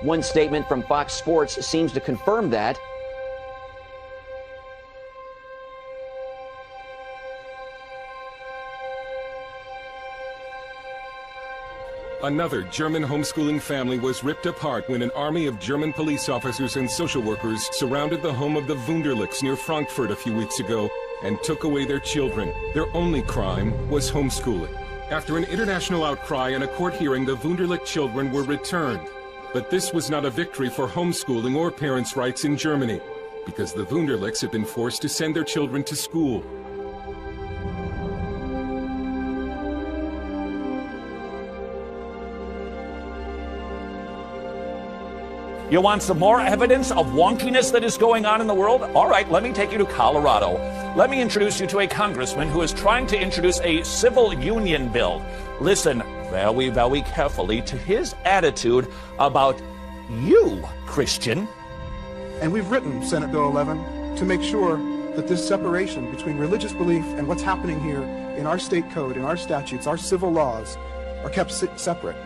One statement from Fox Sports seems to confirm that. Another German homeschooling family was ripped apart when an army of German police officers and social workers surrounded the home of the Wunderlichs near Frankfurt a few weeks ago and took away their children. Their only crime was homeschooling. After an international outcry and a court hearing, the Wunderlich children were returned. But this was not a victory for homeschooling or parents' rights in Germany, because the Wunderlichs have been forced to send their children to school. You want some more evidence of wonkiness that is going on in the world? All right, let me take you to Colorado. Let me introduce you to a congressman who is trying to introduce a civil union bill. Listen very, very carefully to his attitude about you, Christian. And we've written Senate Bill 11 to make sure that this separation between religious belief and what's happening here in our state code, in our statutes, our civil laws, are kept separate.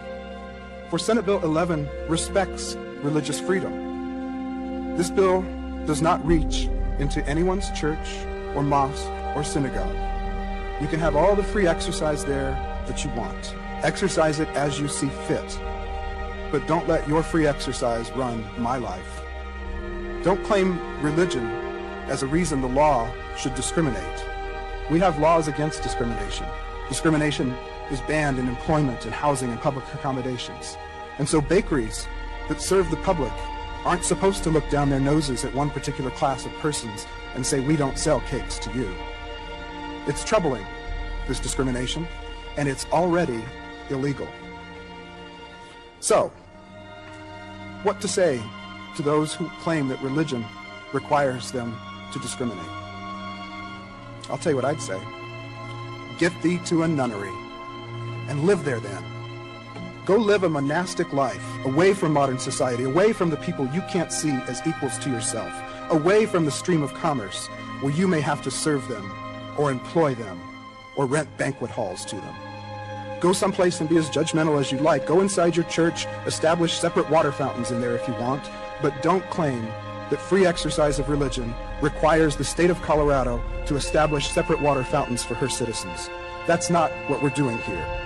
For Senate Bill 11 respects religious freedom. This bill does not reach into anyone's church or mosque or synagogue. You can have all the free exercise there that you want. Exercise it as you see fit. But don't let your free exercise run my life. Don't claim religion as a reason the law should discriminate. We have laws against discrimination. Discrimination is banned in employment and housing and public accommodations. And so bakeries that serve the public aren't supposed to look down their noses at one particular class of persons and say, we don't sell cakes to you. It's troubling, this discrimination, and it's already illegal. So, what to say to those who claim that religion requires them to discriminate? I'll tell you what I'd say. Get thee to a nunnery and live there then. Go live a monastic life, away from modern society, away from the people you can't see as equals to yourself, away from the stream of commerce where you may have to serve them or employ them or rent banquet halls to them. Go someplace and be as judgmental as you like. Go inside your church, establish separate water fountains in there if you want, but don't claim that free exercise of religion requires the state of Colorado to establish separate water fountains for her citizens. That's not what we're doing here.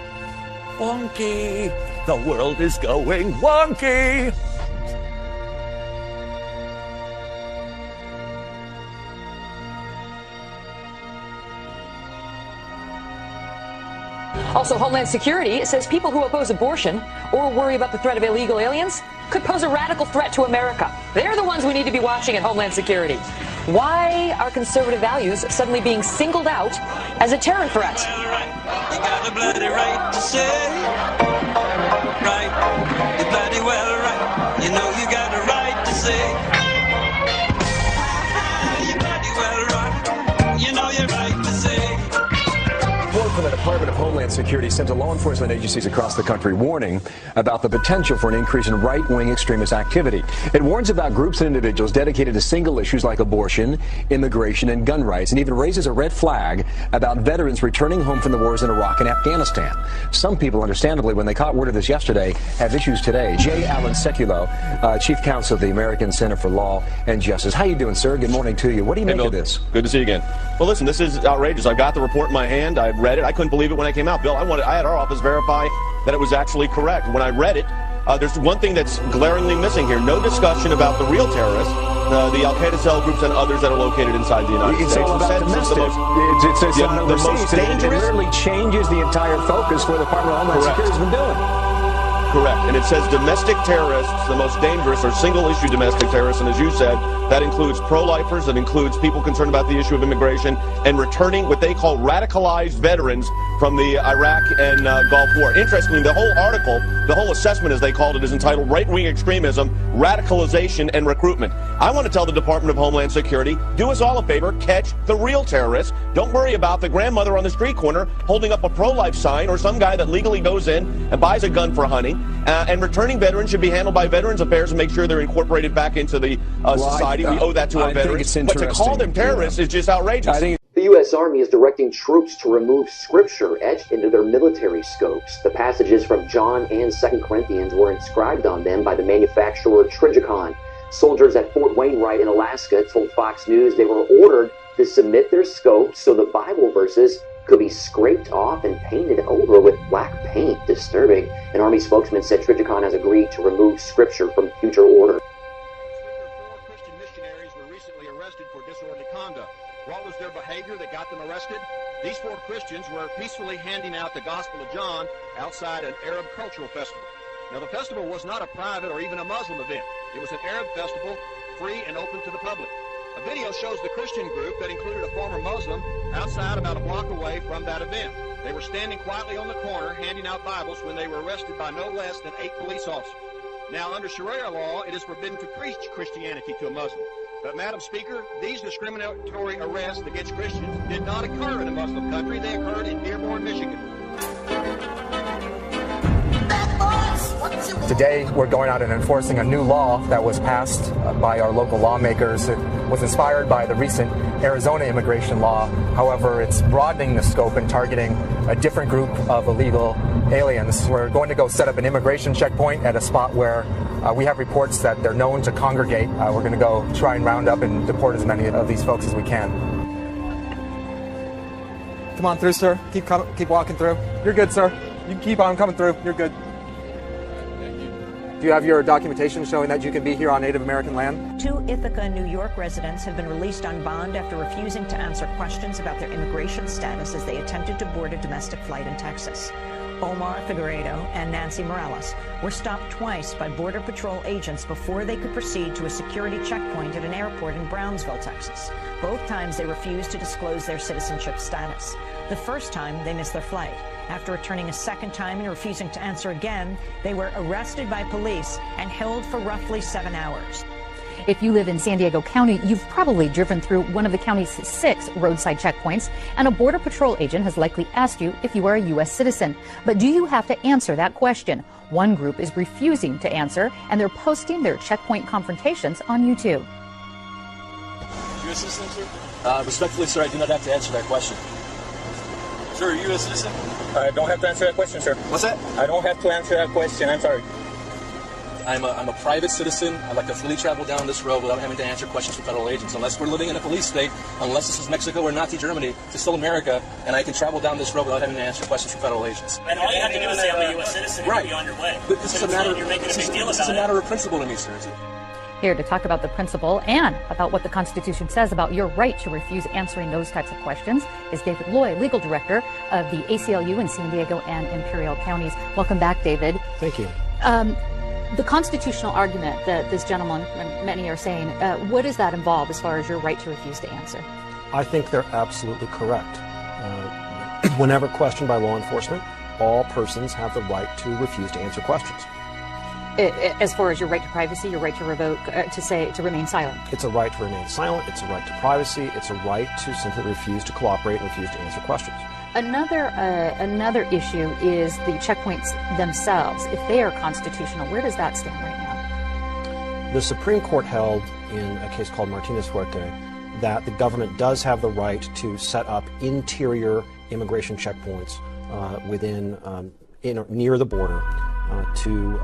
Wonky. The world is going wonky. Also, Homeland Security says people who oppose abortion or worry about the threat of illegal aliens could pose a radical threat to America. They're the ones we need to be watching at Homeland Security. Why are conservative values suddenly being singled out as a terror threat? You got a bloody right to say, right, you're bloody well right. You know you got a right to say, you're bloody well right. You know you're right to say. Report from the Department of Homeland Security sent to law enforcement agencies across the country warning about the potential for an increase in right-wing extremist activity. It warns about groups and individuals dedicated to single issues like abortion, immigration, and gun rights, and even raises a red flag about veterans returning home from the wars in Iraq and Afghanistan. Some people, understandably, when they caught word of this yesterday, have issues today. J. Alan Sekulow, Chief Counsel of the American Center for Law and Justice. How you doing, sir? Good morning to you. What do you make of this? Good to see you again. Well, listen, this is outrageous. I've got the report in my hand. I've read it. I couldn't believe it when it came out. Bill, I had our office verify that it was actually correct. When I read it, there's one thing that's glaringly missing here. No discussion about the real terrorists, the Al-Qaeda cell groups and others that are located inside the United States. It's all about domestic. The most dangerous. It literally changes the entire focus for the Department of Homeland Security has been doing. Correct. And it says domestic terrorists, the most dangerous, or single-issue domestic terrorists. And as you said, that includes pro-lifers, that includes people concerned about the issue of immigration, and returning what they call radicalized veterans from the Iraq and Gulf War. Interestingly, the whole article, the whole assessment, as they called it, is entitled Right-Wing Extremism, Radicalization, and Recruitment. I want to tell the Department of Homeland Security, do us all a favor, catch the real terrorists. Don't worry about the grandmother on the street corner holding up a pro-life sign, or some guy that legally goes in and buys a gun for hunting. And returning veterans should be handled by Veterans Affairs and make sure they're incorporated back into the society. We owe that to our veterans. But to call them terrorists is just outrageous. I think The U.S. Army is directing troops to remove scripture etched into their military scopes. The passages from John and 2 Corinthians were inscribed on them by the manufacturer Trigicon. Soldiers at Fort Wainwright in Alaska told Fox News they were ordered to submit their scopes so the Bible verses could be scraped off and painted over with black paint. Disturbing. An Army spokesman said Trigicon has agreed to remove scripture from future orders. 4 Christian missionaries were recently arrested for disorderly conduct. What was their behavior that got them arrested? These 4 Christians were peacefully handing out the Gospel of John outside an Arab cultural festival. Now, the festival was not a private or even a Muslim event. It was an Arab festival, free and open to the public. A video shows the Christian group that included a former Muslim outside about a block away from that event. They were standing quietly on the corner handing out Bibles when they were arrested by no less than 8 police officers. Now, under Sharia law, it is forbidden to preach Christianity to a Muslim. But, Madam Speaker, these discriminatory arrests against Christians did not occur in a Muslim country. They occurred in Dearborn, Michigan. Today, we're going out and enforcing a new law that was passed by our local lawmakers. It was inspired by the recent Arizona immigration law. However, it's broadening the scope and targeting a different group of illegal aliens. We're going to go set up an immigration checkpoint at a spot where we have reports that they're known to congregate. We're going to go try and round up and deport as many of these folks as we can. Come on through, sir. Keep walking through. You're good, sir. You can keep on coming through. You're good. Do you have your documentation showing that you can be here on Native American land? 2 Ithaca, New York residents have been released on bond after refusing to answer questions about their immigration status as they attempted to board a domestic flight in Texas. Omar Figueredo and Nancy Morales were stopped twice by Border Patrol agents before they could proceed to a security checkpoint at an airport in Brownsville, Texas. Both times they refused to disclose their citizenship status. The first time, they missed their flight. After returning a second time and refusing to answer again, they were arrested by police and held for roughly 7 hours. If you live in San Diego County, you've probably driven through one of the county's 6 roadside checkpoints, and a Border Patrol agent has likely asked you if you are a U.S. citizen. But do you have to answer that question? One group is refusing to answer, and they're posting their checkpoint confrontations on YouTube. U.S. citizen, sir? Respectfully, sir, I do not have to answer that question. Sir, are you a U.S. citizen? I don't have to answer that question, sir. What's that? I don't have to answer that question. I'm sorry. I'm a private citizen. I'd like to freely travel down this road without having to answer questions from federal agents. Unless we're living in a police state, unless this is Mexico or Nazi Germany, it's still America, and I can travel down this road without having to answer questions from federal agents. And all you have to do is say I'm a U.S. citizen and be on your way. But this is a matter of principle to me, sir. Here to talk about the principle and about what the Constitution says about your right to refuse answering those types of questions is David Loy, legal director of the ACLU in San Diego and Imperial Counties. Welcome back, David. Thank you. The constitutional argument that this gentleman and many are saying, what does that involve as far as your right to refuse to answer? I think they're absolutely correct. Whenever questioned by law enforcement, all persons have the right to refuse to answer questions. As far as your right to privacy, your right to revoke, to remain silent. It's a right to remain silent. It's a right to privacy. It's a right to simply refuse to cooperate and refuse to answer questions. Another issue is the checkpoints themselves. If they are constitutional, where does that stand right now? The Supreme Court held in a case called Martinez-Huerte that the government does have the right to set up interior immigration checkpoints near the border to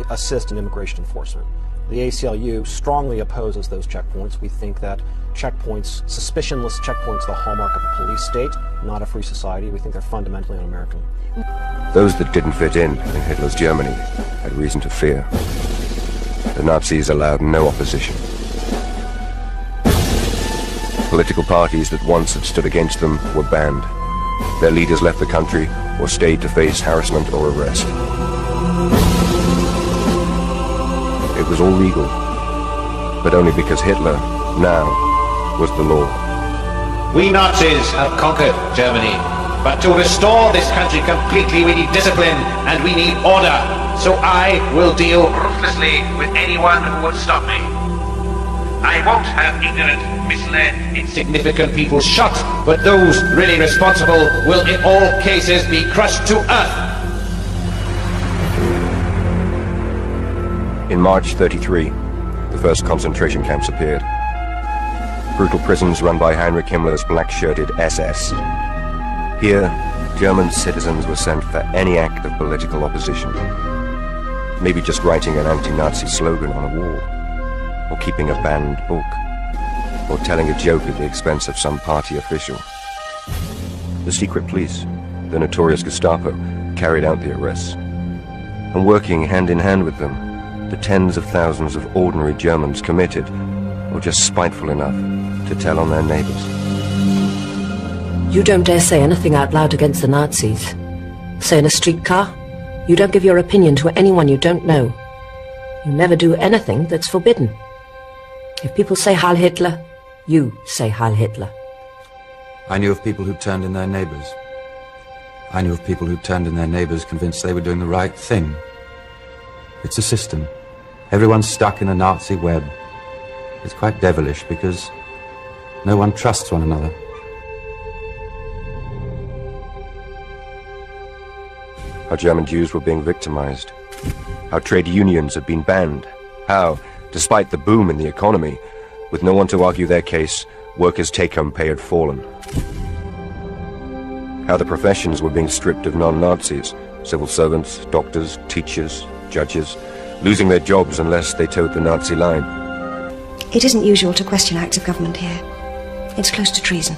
assist in immigration enforcement. The ACLU strongly opposes those checkpoints. We think that checkpoints, suspicionless checkpoints, are the hallmark of a police state, not a free society. We think they're fundamentally un-American. Those that didn't fit in Hitler's Germany had reason to fear. The Nazis allowed no opposition. Political parties that once had stood against them were banned. Their leaders left the country or stayed to face harassment or arrest. It was all legal, but only because Hitler, now, was the law. We Nazis have conquered Germany, but to restore this country completely we need discipline and we need order. So I will deal ruthlessly with anyone who would stop me. I won't have ignorant, misled, insignificant people shot, but those really responsible will in all cases be crushed to earth. In March 1933, the first concentration camps appeared. brutal prisons run by Heinrich Himmler's black-shirted SS. Here, German citizens were sent for any act of political opposition. Maybe just writing an anti-Nazi slogan on a wall, or keeping a banned book, or telling a joke at the expense of some party official. The secret police, the notorious Gestapo, carried out the arrests. And working hand in hand with them, the tens of thousands of ordinary Germans committed, or just spiteful enough to tell on their neighbors. You don't dare say anything out loud against the Nazis. Say in a streetcar, you don't give your opinion to anyone you don't know. You never do anything that's forbidden. If people say Heil Hitler, you say Heil Hitler. I knew of people who turned in their neighbors. I knew of people who turned in their neighbors convinced they were doing the right thing. It's a system. Everyone's stuck in a Nazi web. It's quite devilish because no one trusts one another. How German Jews were being victimized. How trade unions had been banned. How, despite the boom in the economy, with no one to argue their case, workers' take-home pay had fallen. How the professions were being stripped of non-Nazis, civil servants, doctors, teachers, judges, losing their jobs unless they towed the Nazi line. It isn't usual to question acts of government here. It's close to treason.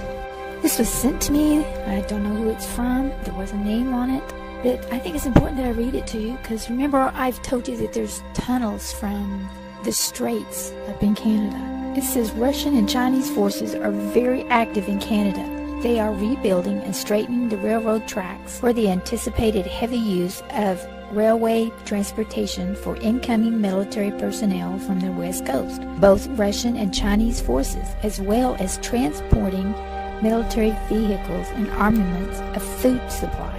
This was sent to me. I don't know who it's from. There was a name on it. But I think it's important that I read it to you, because remember I've told you that there's tunnels from the Straits up in Canada. It says Russian and Chinese forces are very active in Canada. They are rebuilding and straightening the railroad tracks for the anticipated heavy use of railway transportation for incoming military personnel from the West Coast, both Russian and Chinese forces, as well as transporting military vehicles and armaments of food supplies.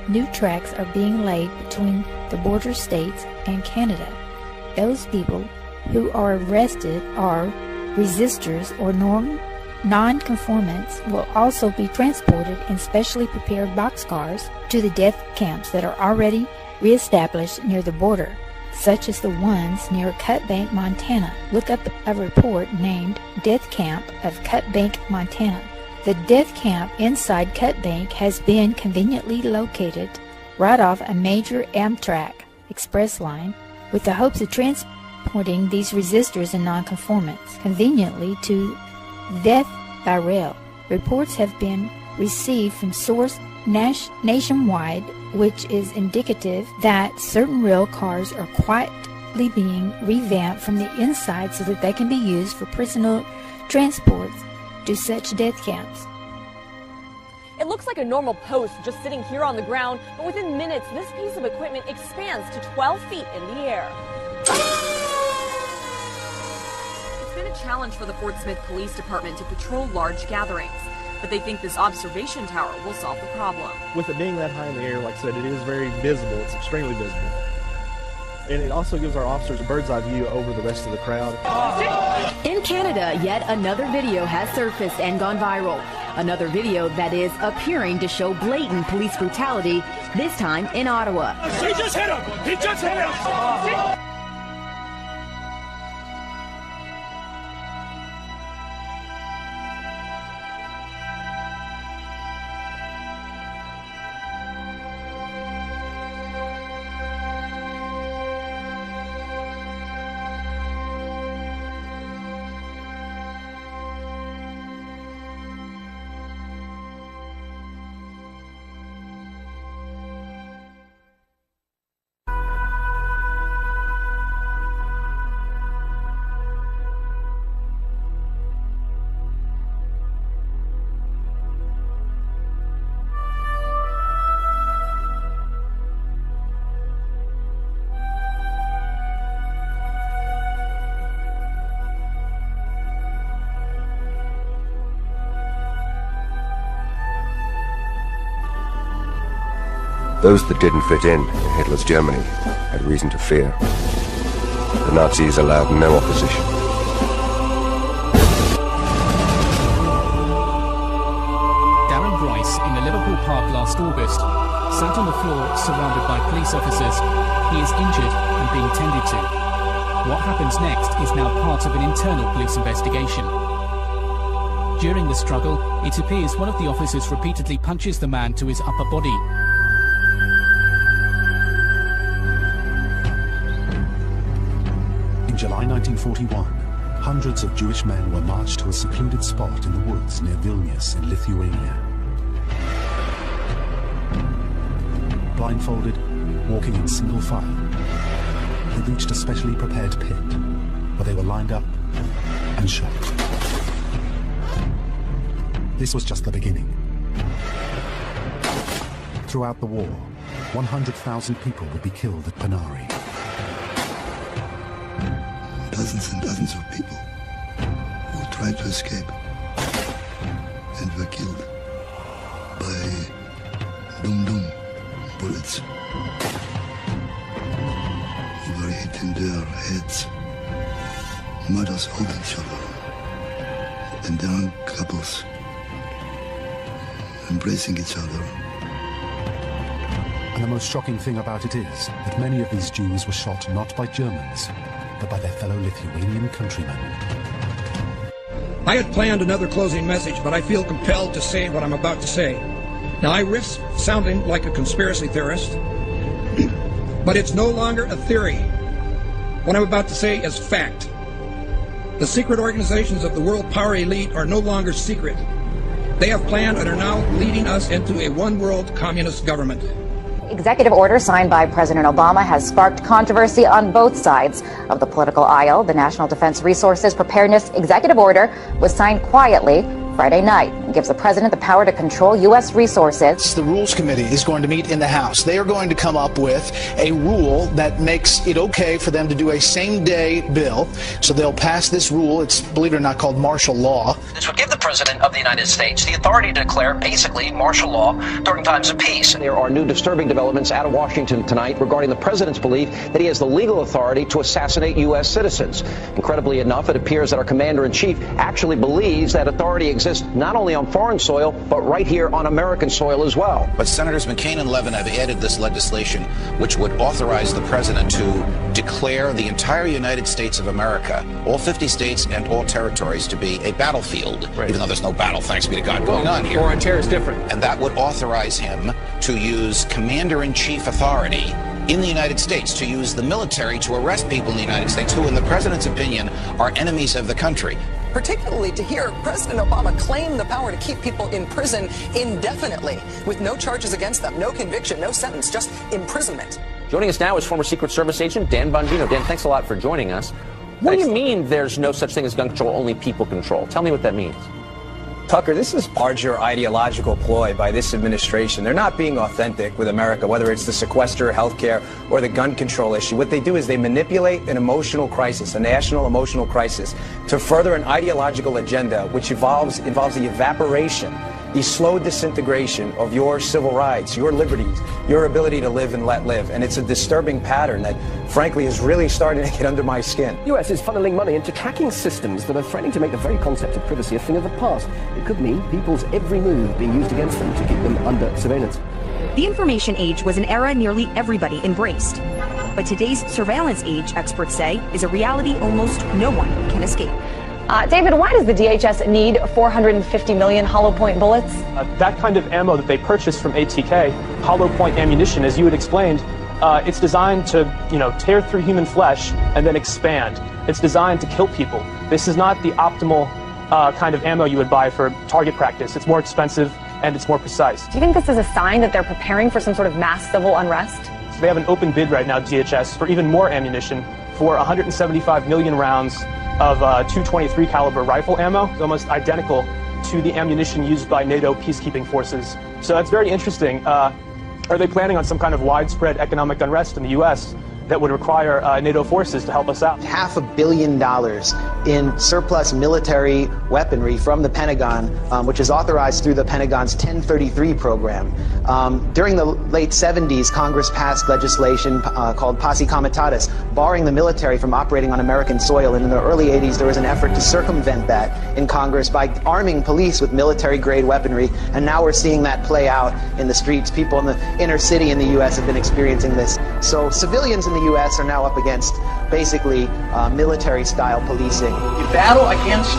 New tracks are being laid between the border states and Canada. Those people who are arrested are resistors or non-conformants will also be transported in specially prepared boxcars to the death camps that are already reestablished near the border, such as the ones near Cut Bank, Montana. Look up a report named Death Camp of Cut Bank, Montana. The death camp inside Cut Bank has been conveniently located right off a major Amtrak express line with the hopes of transporting these resistors and nonconformants conveniently to death by rail. Reports have been received from sources nationwide, which is indicative that certain rail cars are quietly being revamped from the inside so that they can be used for personal transports to such death camps. It looks like a normal post just sitting here on the ground, but within minutes, this piece of equipment expands to 12 feet in the air. It's been a challenge for the Fort Smith Police Department to patrol large gatherings, but they think this observation tower will solve the problem. With it being that high in the air, like I said, it is very visible. It's extremely visible. And it also gives our officers a bird's-eye view over the rest of the crowd. In Canada, yet another video has surfaced and gone viral. Another video that is appearing to show blatant police brutality, this time in Ottawa. He just hit him! He just hit him! Those that didn't fit in Hitler's Germany had reason to fear. The Nazis allowed no opposition. Darren Bryce, in the Liverpool Park last August, sat on the floor surrounded by police officers. He is injured and being tended to. What happens next is now part of an internal police investigation. During the struggle, it appears one of the officers repeatedly punches the man to his upper body. In July 1941, hundreds of Jewish men were marched to a secluded spot in the woods near Vilnius in Lithuania. Blindfolded, walking in single file, they reached a specially prepared pit where they were lined up and shot. This was just the beginning. Throughout the war, 100,000 people would be killed at Panari. Dozens and dozens of people who tried to escape and were killed by dum-dum bullets. Were hit in their heads. Mothers holding children and young couples embracing each other. And the most shocking thing about it is that many of these Jews were shot not by Germans, but by their fellow Lithuanian countrymen. I had planned another closing message, but I feel compelled to say what I'm about to say. Now, I risk sounding like a conspiracy theorist, but it's no longer a theory. What I'm about to say is fact. The secret organizations of the world power elite are no longer secret. They have planned and are now leading us into a one-world communist government. Executive order signed by President Obama has sparked controversy on both sides of the political aisle. The National Defense Resources Preparedness Executive Order was signed quietly Friday night. It gives the president the power to control U.S. resources. The Rules Committee is going to meet in the House. They are going to come up with a rule that makes it okay for them to do a same-day bill. So they'll pass this rule. It's, believe it or not, called martial law. This would give the President of the United States the authority to declare basically martial law during times of peace. There are new disturbing developments out of Washington tonight regarding the president's belief that he has the legal authority to assassinate U.S. citizens. Incredibly enough, it appears that our commander-in-chief actually believes that authority exists not only on foreign soil, but right here on American soil as well. But Senators McCain and Levin have added this legislation which would authorize the president to declare the entire United States of America, all 50 states and all territories, to be a battlefield, even though there's no battle, thanks be to God, going on here. War on terror is different. And that would authorize him to use commander-in-chief authority in the United States, to use the military to arrest people in the United States who, in the president's opinion, are enemies of the country. Particularly to hear President Obama claim the power to keep people in prison indefinitely with no charges against them, no conviction, no sentence, just imprisonment. Joining us now is former Secret Service agent Dan Bongino. Dan, thanks a lot for joining us. What do you mean there's no such thing as gun control, only people control? Tell me what that means. Tucker, this is larger ideological ploy by this administration. They're not being authentic with America, whether it's the sequester, healthcare, or the gun control issue. What they do is they manipulate an emotional crisis, a national emotional crisis, to further an ideological agenda which involves the evaporation, the slow disintegration of your civil rights, your liberties, your ability to live and let live. And it's a disturbing pattern that, frankly, is really starting to get under my skin. The US is funneling money into tracking systems that are threatening to make the very concept of privacy a thing of the past. It could mean people's every move being used against them to keep them under surveillance. The information age was an era nearly everybody embraced. But today's surveillance age, experts say, is a reality almost no one can escape. David, why does the DHS need 450 million hollow point bullets? That kind of ammo that they purchased from ATK, hollow point ammunition, as you had explained, it's designed to, tear through human flesh and then expand. It's designed to kill people. This is not the optimal kind of ammo you would buy for target practice. It's more expensive and it's more precise. Do you think this is a sign that they're preparing for some sort of mass civil unrest? So they have an open bid right now, DHS, for even more ammunition, for 175 million rounds of 223 caliber rifle ammo, almost identical to the ammunition used by NATO peacekeeping forces. So that's very interesting. Are they planning on some kind of widespread economic unrest in the U.S. that would require NATO forces to help us out? $500 million in surplus military weaponry from the Pentagon, which is authorized through the Pentagon's 1033 program. During the late 70s, Congress passed legislation called Posse Comitatus, barring the military from operating on American soil. And in the early 80s, there was an effort to circumvent that in Congress by arming police with military-grade weaponry. And now we're seeing that play out in the streets. People in the inner city in the U.S. have been experiencing this. So civilians in the U.S. are now up against basically military-style policing. The battle against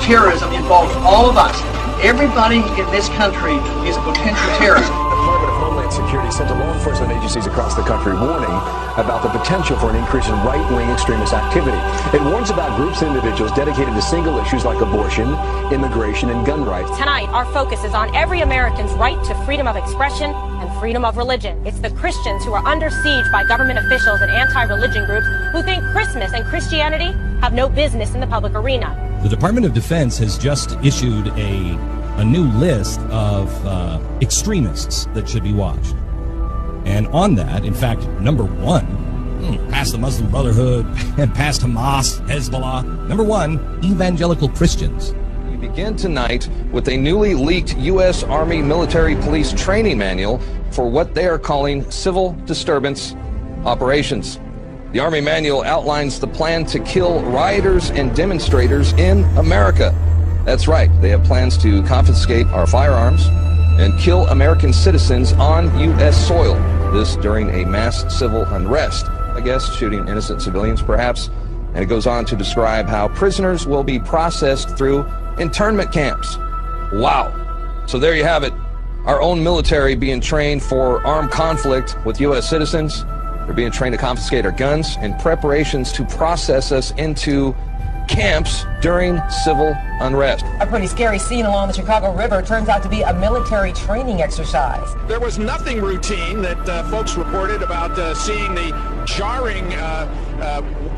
terrorism involves all of us. Everybody in this country is a potential terrorist. The Department of Homeland Security sent to law enforcement agencies across the country warning about the potential for an increase in right-wing extremist activity. It warns about groups and individuals dedicated to single issues like abortion, immigration, and gun rights. Tonight, our focus is on every American's right to freedom of expression and freedom of religion. It's the Christians who are under siege by government officials and anti-religion groups who think Christmas and Christianity have no business in the public arena. The Department of Defense has just issued a new list of extremists that should be watched. And on that, in fact, number one, past the Muslim Brotherhood and past Hamas, Hezbollah, number one, evangelical Christians. We begin tonight with a newly leaked U.S. Army military police training manual for what they are calling civil disturbance operations. The Army manual outlines the plan to kill rioters and demonstrators in America. That's right, they have plans to confiscate our firearms and kill American citizens on U.S. soil. This during a mass civil unrest, I guess, shooting innocent civilians perhaps. And it goes on to describe how prisoners will be processed through internment camps. Wow. So there you have it. Our own military being trained for armed conflict with U.S. citizens. They're being trained to confiscate our guns in preparations to process us into camps during civil unrest. A pretty scary scene along the Chicago River turns out to be a military training exercise. There was nothing routine that folks reported about seeing the jarring,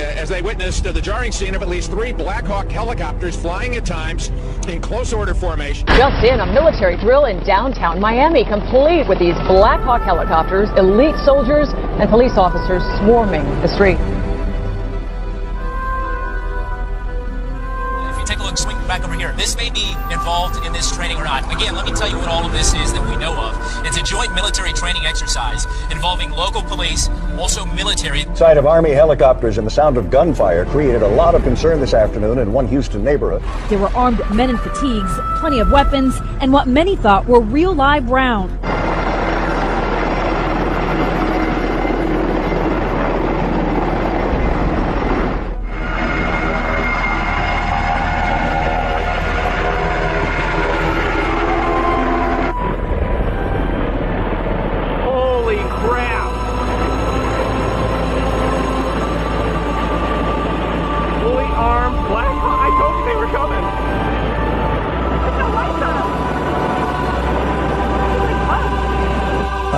as they witnessed the jarring scene of at least 3 Black Hawk helicopters flying at times in close order formation. Just in, a military drill in downtown Miami, complete with these Black Hawk helicopters, elite soldiers, and police officers swarming the street. Take a look, swing back over here. This may be involved in this training or not. Again, let me tell you what all of this is that we know of. It's a joint military training exercise involving local police, also military. Sight of Army helicopters and the sound of gunfire created a lot of concern this afternoon in one Houston neighborhood. There were armed men in fatigues, plenty of weapons, and what many thought were real live rounds.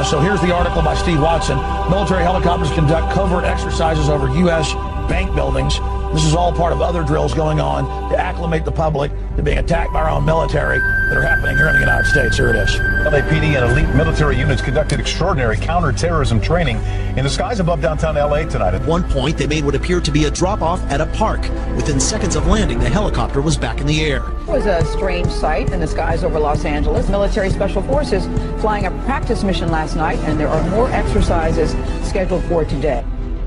So here's the article by Steve Watson. Military helicopters conduct covert exercises over U.S. bank buildings. This is all part of other drills going on to acclimate the public to being attacked by our own military that are happening here in the United States. Here it is. LAPD and elite military units conducted extraordinary counterterrorism training in the skies above downtown L.A. tonight. At one point, they made what appeared to be a drop-off at a park. Within seconds of landing, the helicopter was back in the air. It was a strange sight in the skies over Los Angeles. Military Special Forces flying a practice mission last night, and there are more exercises scheduled for today.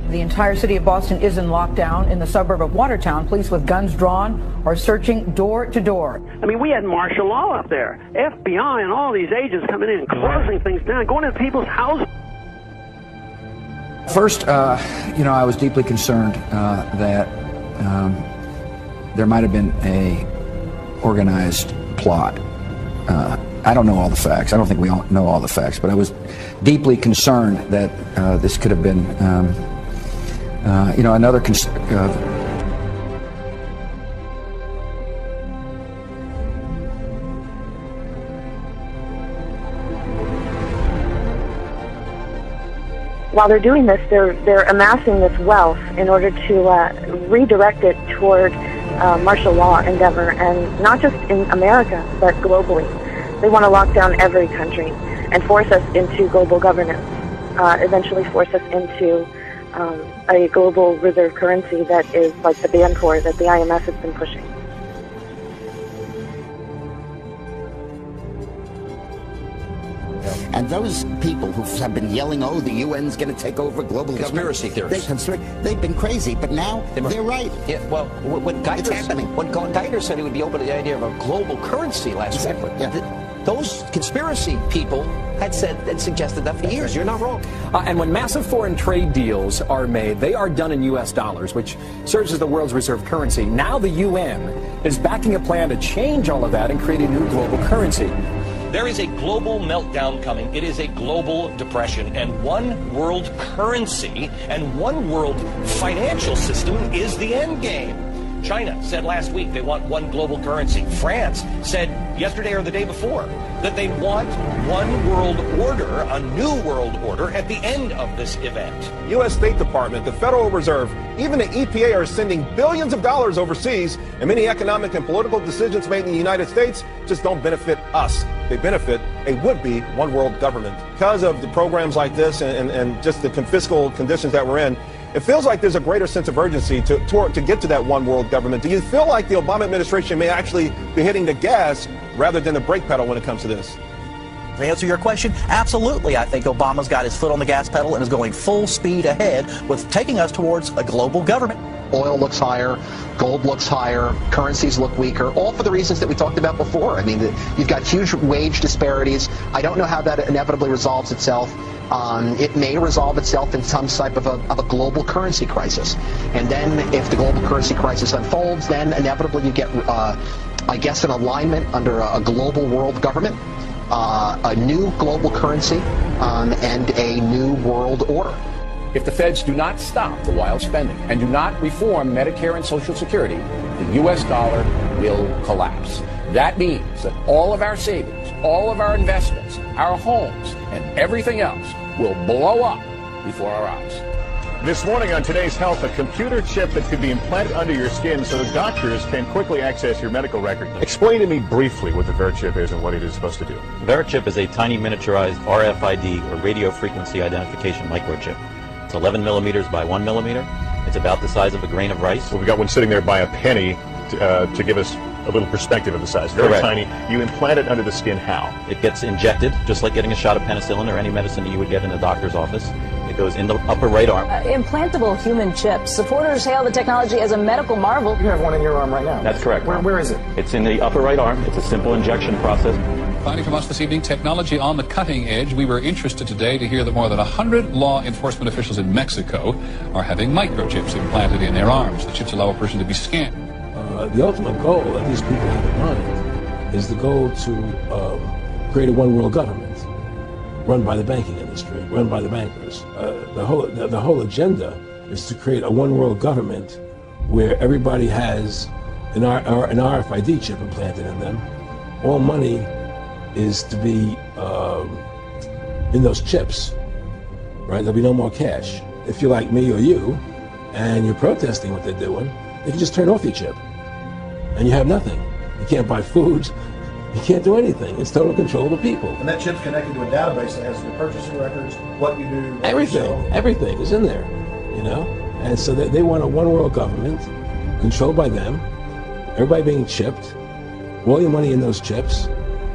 The entire city of Boston is in lockdown. In the suburb of Watertown, police with guns drawn are searching door to door. I mean, we had martial law up there. FBI and all these agents coming in and closing things down, going into people's houses. First, I was deeply concerned that there might have been a organized plot. I don't know all the facts. I don't think we all know all the facts, but I was deeply concerned that this could have been, another. While they're doing this, they're amassing this wealth in order to redirect it toward martial law endeavor, and not just in America, but globally. They want to lock down every country and force us into global governance, eventually force us into a global reserve currency that is like the Bancorp that the IMF has been pushing. And those people who have been yelling, oh, the UN's going to take over global conspiracy theories. They've been crazy, but now they're right. Yeah, well, when Geithner said he would be open to the idea of a global currency last week, those conspiracy people had suggested that for years. You're not wrong. And when massive foreign trade deals are made, they are done in U.S. dollars, which serves as the world's reserve currency. Now the UN is backing a plan to change all of that and create a new global currency. There is a global meltdown coming. It is a global depression. And one world currency and one world financial system is the end game. China said last week they want one global currency. France said yesterday or the day before that they want one world order, a new world order, at the end of this event. U.S. State Department, the Federal Reserve, even the EPA are sending billions of dollars overseas, and many economic and political decisions made in the United States just don't benefit us. They benefit a would-be one world government. Because of the programs like this and just the fiscal conditions that we're in, it feels like there's a greater sense of urgency to get to that one world government. Do you feel like the Obama administration may actually be hitting the gas rather than the brake pedal when it comes to this? To answer your question, absolutely. I think Obama's got his foot on the gas pedal and is going full speed ahead with taking us towards a global government. Oil looks higher, gold looks higher, currencies look weaker, all for the reasons that we talked about before. I mean, you've got huge wage disparities. I don't know how that inevitably resolves itself. It may resolve itself in some type of a global currency crisis. And then if the global currency crisis unfolds, then inevitably you get, I guess, an alignment under a global world government, a new global currency, and a new world order. If the feds do not stop the wild spending and do not reform Medicare and Social Security, the U.S. dollar will collapse. That means that all of our savings, all of our investments, our homes, and everything else will blow up before our eyes. This morning on Today's Health, a computer chip that could be implanted under your skin so that doctors can quickly access your medical record. Explain to me briefly what the VeriChip is and what it is supposed to do. VeriChip is a tiny miniaturized RFID, or radio frequency identification microchip. It's 11 millimeters by 1 millimeter. It's about the size of a grain of rice. Well, we've got one sitting there by a penny to give us a little perspective of the size. Very Correct. tiny. You implant it under the skin how? It gets injected, just like getting a shot of penicillin or any medicine that you would get in a doctor's office. It goes in the upper right arm. Implantable human chips. Supporters hail the technology as a medical marvel. You have one in your arm right now. That's correct. Where is it? It's in the upper right arm. It's a simple injection process. Finding from us this evening, technology on the cutting edge. We were interested today to hear that more than 100 law enforcement officials in Mexico are having microchips implanted in their arms. The chips allow a person to be scanned. The ultimate goal that these people have in mind is the goal to create a one world government run by the banking industry, run by the bankers. The whole agenda is to create a one world government where everybody has an RFID chip implanted in them. All money is to be in those chips, right? There'll be no more cash. If you're like me or you, and you're protesting what they're doing, they can just turn off your chip, and you have nothing. You can't buy food. You can't do anything. It's total control of the people. And that chip's connected to a database that has your purchasing records, what you do, what everything, you sell. everything is in there, you know? And so they want a one world government controlled by them, everybody being chipped, all your money in those chips,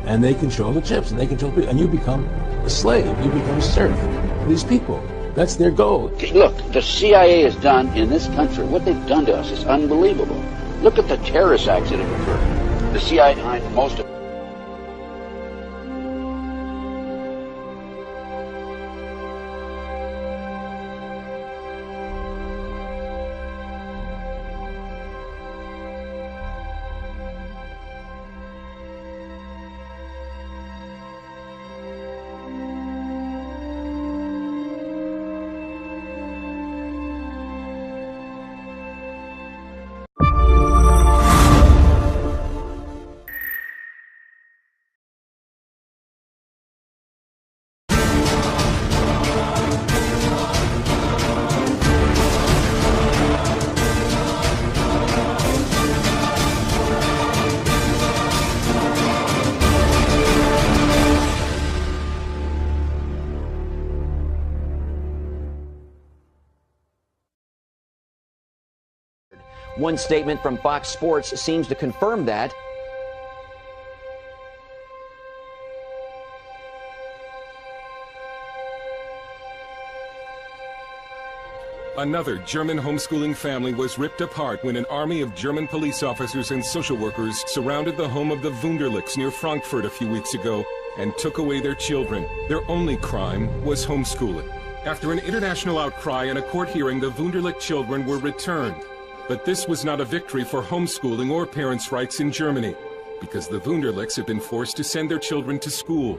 and they control the chips, and they control people, and you become a slave, you become a serf for these people. That's their goal. Look, the CIA has done in this country, what they've done to us is unbelievable. Look at the terrorist acts that have occurred. The CIA behind most of One statement from Fox Sports seems to confirm that. Another German homeschooling family was ripped apart when an army of German police officers and social workers surrounded the home of the Wunderlichs near Frankfurt a few weeks ago. and took away their children. Their only crime was homeschooling. After an international outcry and a court hearing, the Wunderlich children were returned. But this was not a victory for homeschooling or parents' rights in Germany, because the Wunderlichs have been forced to send their children to school.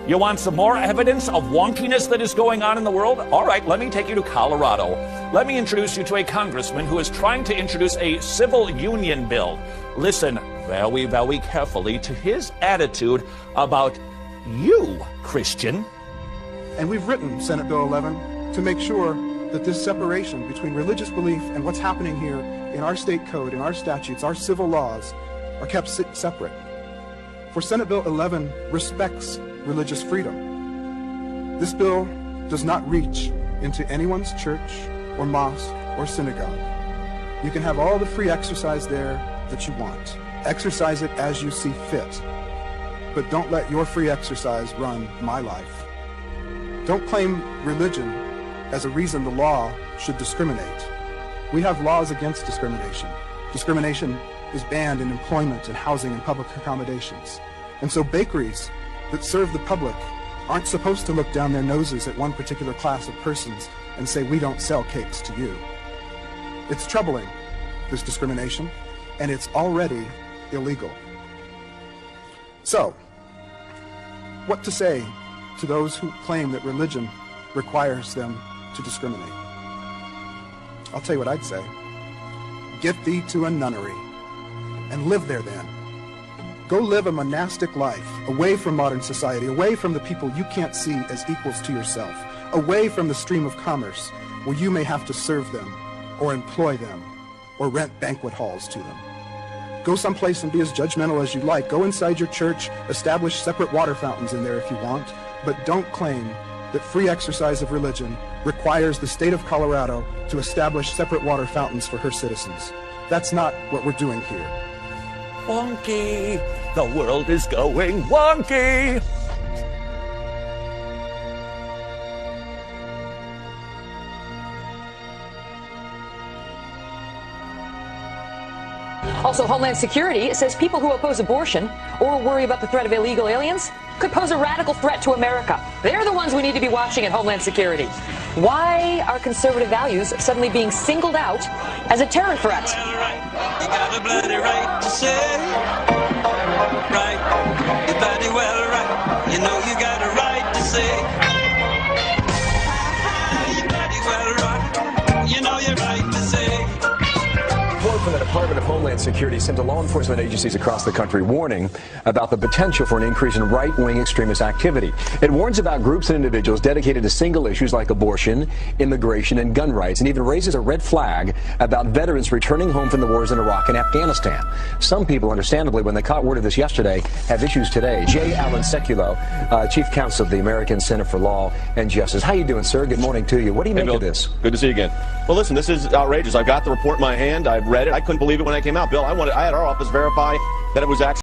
You want some more evidence of wonkiness that is going on in the world? All right, let me take you to Colorado. Let me introduce you to a congressman who is trying to introduce a civil union bill. Listen very, very carefully to his attitude about you, Christian. And we've written Senate Bill 11 to make sure that this separation between religious belief and what's happening here in our state code, in our statutes, our civil laws, are kept separate. For Senate Bill 11 respects religious freedom. This bill does not reach into anyone's church or mosque or synagogue. You can have all the free exercise there that you want. Exercise it as you see fit. But don't let your free exercise run my life. Don't claim religion as a reason the law should discriminate. We have laws against discrimination. Discrimination is banned in employment and housing and public accommodations. And so bakeries that serve the public aren't supposed to look down their noses at one particular class of persons and say, we don't sell cakes to you. It's troubling, this discrimination, and it's already illegal. So, what to say to those who claim that religion requires them to discriminate? I'll tell you what I'd say. Get thee to a nunnery and live there then. Go live a monastic life, away from modern society, away from the people you can't see as equals to yourself, away from the stream of commerce where you may have to serve them, or employ them, or rent banquet halls to them. Go someplace and be as judgmental as you like. Go inside your church, establish separate water fountains in there if you want, but don't claim that free exercise of religion requires the state of Colorado to establish separate water fountains for her citizens. That's not what we're doing here. Wonky. The world is going wonky. Also, Homeland Security says people who oppose abortion or worry about the threat of illegal aliens could pose a radical threat to America. They're the ones we need to be watching at Homeland Security. Why are conservative values suddenly being singled out as a terror threat? You got a bloody right to say, right, you're bloody well right. You know you got a right to say, you're bloody well right. You know you're right to say. Report from the Department of Homeland Security sent to law enforcement agencies across the country warning about the potential for an increase in right-wing extremist activity. It warns about groups and individuals dedicated to single issues like abortion, immigration, and gun rights, and even raises a red flag about veterans returning home from the wars in Iraq and Afghanistan. Some people, understandably, when they caught word of this yesterday, have issues today. J. Alan Sekulow, Chief Counsel of the American Center for Law and Justice. How you doing, sir? Good morning to you. What do you make of this? Good to see you again. Well, listen, this is outrageous. I've got the report in my hand. I've read it. I couldn't believe it when it came out. Bill, I had our office verify that it was actually